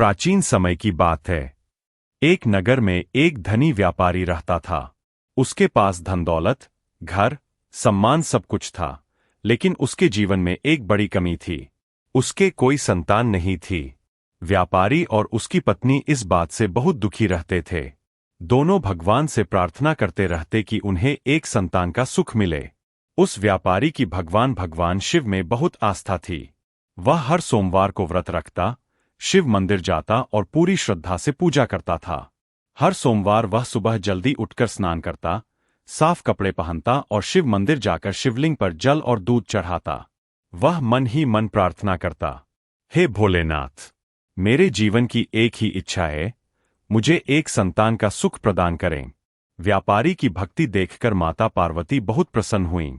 प्राचीन समय की बात है। एक नगर में एक धनी व्यापारी रहता था। उसके पास धन दौलत, घर, सम्मान सब कुछ था, लेकिन उसके जीवन में एक बड़ी कमी थी। उसके कोई संतान नहीं थी। व्यापारी और उसकी पत्नी इस बात से बहुत दुखी रहते थे। दोनों भगवान से प्रार्थना करते रहते कि उन्हें एक संतान का सुख मिले। उस व्यापारी की भगवान शिव में बहुत आस्था थी। वह हर सोमवार को व्रत रखता, शिव मंदिर जाता और पूरी श्रद्धा से पूजा करता था। हर सोमवार वह सुबह जल्दी उठकर स्नान करता, साफ कपड़े पहनता और शिव मंदिर जाकर शिवलिंग पर जल और दूध चढ़ाता। वह मन ही मन प्रार्थना करता, हे भोलेनाथ, मेरे जीवन की एक ही इच्छा है, मुझे एक संतान का सुख प्रदान करें। व्यापारी की भक्ति देखकर माता पार्वती बहुत प्रसन्न हुईं।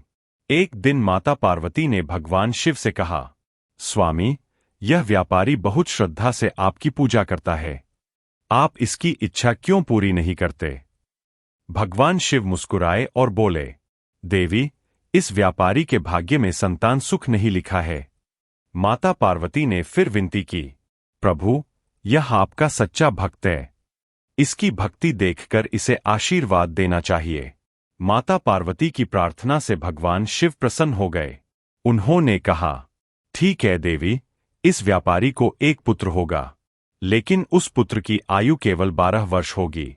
एक दिन माता पार्वती ने भगवान शिव से कहा, स्वामी, यह व्यापारी बहुत श्रद्धा से आपकी पूजा करता है, आप इसकी इच्छा क्यों पूरी नहीं करते? भगवान शिव मुस्कुराए और बोले, देवी, इस व्यापारी के भाग्य में संतान सुख नहीं लिखा है। माता पार्वती ने फिर विनती की, प्रभु, यह आपका सच्चा भक्त है, इसकी भक्ति देखकर इसे आशीर्वाद देना चाहिए। माता पार्वती की प्रार्थना से भगवान शिव प्रसन्न हो गए। उन्होंने कहा, ठीक है देवी, इस व्यापारी को एक पुत्र होगा, लेकिन उस पुत्र की आयु केवल 12 वर्ष होगी।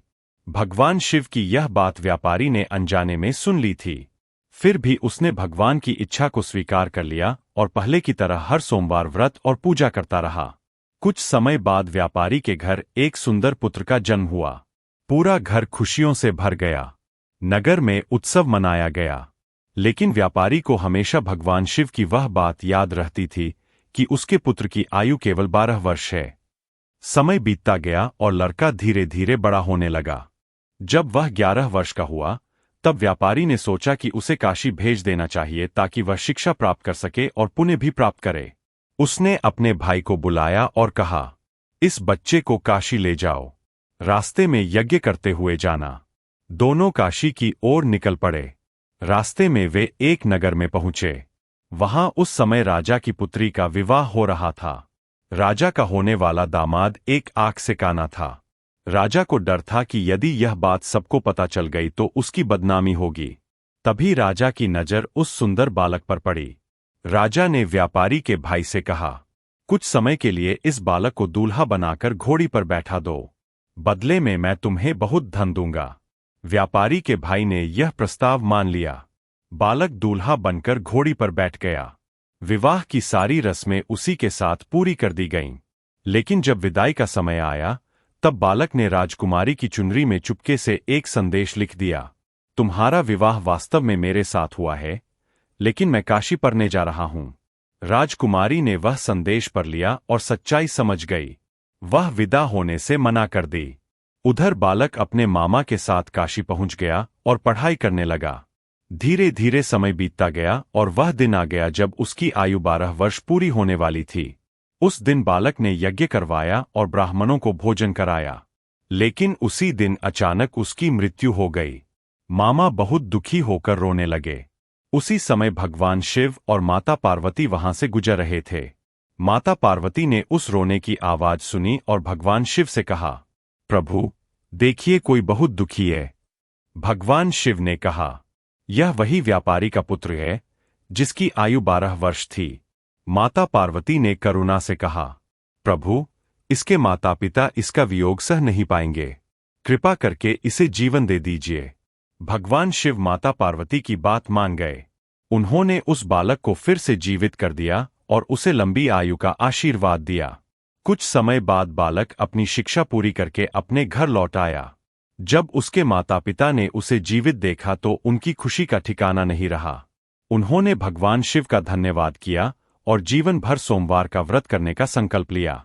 भगवान शिव की यह बात व्यापारी ने अनजाने में सुन ली थी। फिर भी उसने भगवान की इच्छा को स्वीकार कर लिया और पहले की तरह हर सोमवार व्रत और पूजा करता रहा। कुछ समय बाद व्यापारी के घर एक सुंदर पुत्र का जन्म हुआ। पूरा घर खुशियों से भर गया। नगर में उत्सव मनाया गया। लेकिन व्यापारी को हमेशा भगवान शिव की वह बात याद रहती थी कि उसके पुत्र की आयु केवल 12 वर्ष है। समय बीतता गया और लड़का धीरे धीरे बड़ा होने लगा। जब वह 11 वर्ष का हुआ, तब व्यापारी ने सोचा कि उसे काशी भेज देना चाहिए ताकि वह शिक्षा प्राप्त कर सके और पुण्य भी प्राप्त करे। उसने अपने भाई को बुलाया और कहा, इस बच्चे को काशी ले जाओ, रास्ते में यज्ञ करते हुए जाना। दोनों काशी की ओर निकल पड़े। रास्ते में वे एक नगर में पहुंचे। वहां उस समय राजा की पुत्री का विवाह हो रहा था। राजा का होने वाला दामाद एक आंख से काना था। राजा को डर था कि यदि यह बात सबको पता चल गई तो उसकी बदनामी होगी। तभी राजा की नजर उस सुंदर बालक पर पड़ी। राजा ने व्यापारी के भाई से कहा, कुछ समय के लिए इस बालक को दूल्हा बनाकर घोड़ी पर बैठा दो, बदले में मैं तुम्हें बहुत धन दूंगा। व्यापारी के भाई ने यह प्रस्ताव मान लिया। बालक दूल्हा बनकर घोड़ी पर बैठ गया। विवाह की सारी रस्में उसी के साथ पूरी कर दी गईं। लेकिन जब विदाई का समय आया, तब बालक ने राजकुमारी की चुनरी में चुपके से एक संदेश लिख दिया, तुम्हारा विवाह वास्तव में मेरे साथ हुआ है, लेकिन मैं काशी पढ़ने जा रहा हूं। राजकुमारी ने वह संदेश पढ़ लिया और सच्चाई समझ गई। वह विदा होने से मना कर दी। उधर बालक अपने मामा के साथ काशी पहुंच गया और पढ़ाई करने लगा। धीरे धीरे समय बीतता गया और वह दिन आ गया जब उसकी आयु 12 वर्ष पूरी होने वाली थी। उस दिन बालक ने यज्ञ करवाया और ब्राह्मणों को भोजन कराया। लेकिन उसी दिन अचानक उसकी मृत्यु हो गई। मामा बहुत दुखी होकर रोने लगे। उसी समय भगवान शिव और माता पार्वती वहां से गुजर रहे थे। माता पार्वती ने उस रोने की आवाज सुनी और भगवान शिव से कहा, प्रभु, देखिए कोई बहुत दुखी है। भगवान शिव ने कहा, यह वही व्यापारी का पुत्र है जिसकी आयु 12 वर्ष थी। माता पार्वती ने करुणा से कहा, प्रभु, इसके माता पिता इसका वियोग सह नहीं पाएंगे, कृपा करके इसे जीवन दे दीजिए। भगवान शिव माता पार्वती की बात मान गए। उन्होंने उस बालक को फिर से जीवित कर दिया और उसे लंबी आयु का आशीर्वाद दिया। कुछ समय बाद बालक अपनी शिक्षा पूरी करके अपने घर लौट आया। जब उसके माता पिता ने उसे जीवित देखा तो उनकी खुशी का ठिकाना नहीं रहा। उन्होंने भगवान शिव का धन्यवाद किया और जीवन भर सोमवार का व्रत करने का संकल्प लिया।